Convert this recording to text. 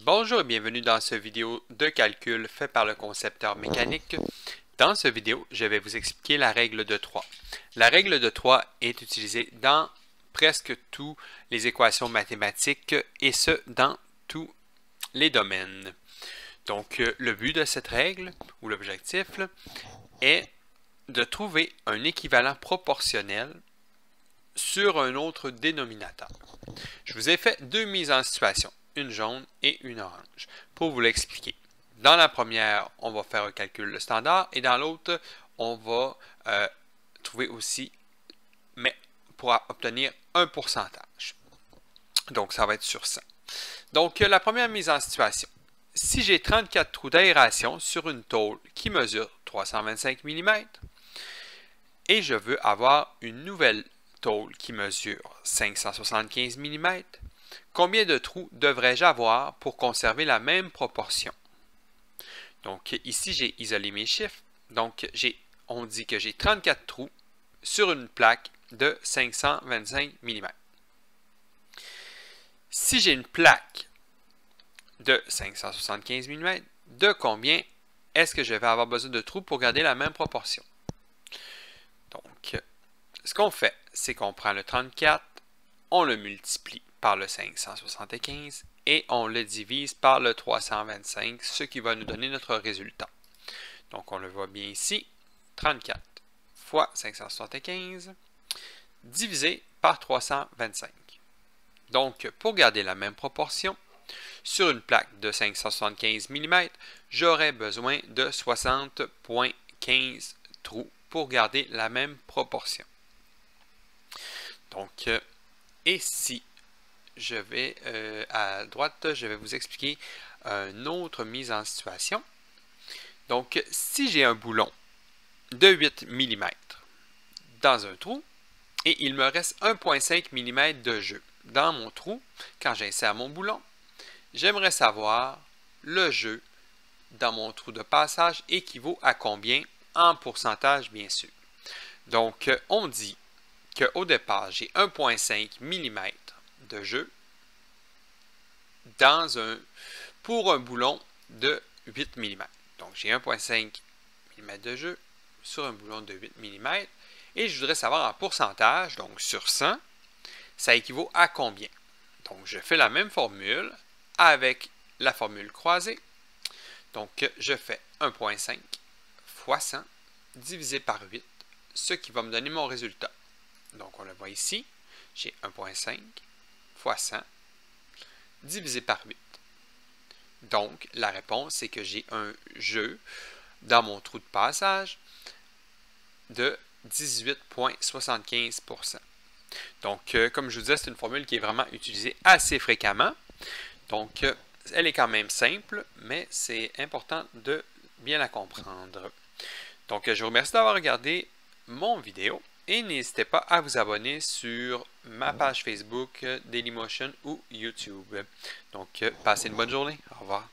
Bonjour et bienvenue dans cette vidéo de calcul fait par le concepteur mécanique. Dans cette vidéo, je vais vous expliquer la règle de 3. La règle de 3 est utilisée dans presque toutes les équations mathématiques et ce, dans tous les domaines. Donc, le but de cette règle, ou l'objectif, est de trouver un équivalent proportionnel sur un autre dénominateur. Je vous ai fait deux mises en situation, une jaune et une orange, pour vous l'expliquer. Dans la première, on va faire un calcul standard et dans l'autre, on va trouver aussi, mais pour obtenir un pourcentage. Donc, ça va être sur 100. Donc, la première mise en situation. Si j'ai 34 trous d'aération sur une tôle qui mesure 325 mm et je veux avoir une nouvelle tôle qui mesure 575 mm, combien de trous devrais-je avoir pour conserver la même proportion? Donc ici, j'ai isolé mes chiffres. Donc on dit que j'ai 34 trous sur une plaque de 525 mm. Si j'ai une plaque de 575 mm, de combien est-ce que je vais avoir besoin de trous pour garder la même proportion? Donc, ce qu'on fait, c'est qu'on prend le 34, on le multiplie par le 575 et on le divise par le 325, ce qui va nous donner notre résultat. Donc, on le voit bien ici, 34 fois 575 divisé par 325. Donc, pour garder la même proportion, sur une plaque de 575 mm, j'aurais besoin de 60,15 trous pour garder la même proportion. Donc, et si je vais à droite, je vais vous expliquer une autre mise en situation. Donc, si j'ai un boulon de 8 mm dans un trou et il me reste 1,5 mm de jeu dans mon trou, quand j'insère mon boulon, j'aimerais savoir le jeu dans mon trou de passage équivaut à combien en pourcentage, bien sûr. Donc, on dit qu'au départ, j'ai 1,5 mm de jeu pour un boulon de 8 mm. Donc, j'ai 1,5 mm de jeu sur un boulon de 8 mm et je voudrais savoir en pourcentage, donc sur 100, ça équivaut à combien? Donc, je fais la même formule avec la formule croisée. Donc, je fais 1,5 fois 100 divisé par 8, ce qui va me donner mon résultat. Donc, on le voit ici, j'ai 1,5 fois 100 divisé par 8. Donc, la réponse, c'est que j'ai un jeu dans mon trou de passage de 18,75 %. Donc, comme je vous disais, c'est une formule qui est vraiment utilisée assez fréquemment. Donc, elle est quand même simple, mais c'est important de bien la comprendre. Donc, je vous remercie d'avoir regardé mon vidéo et n'hésitez pas à vous abonner sur ma page Facebook, Dailymotion ou YouTube. Donc, passez une bonne journée. Au revoir.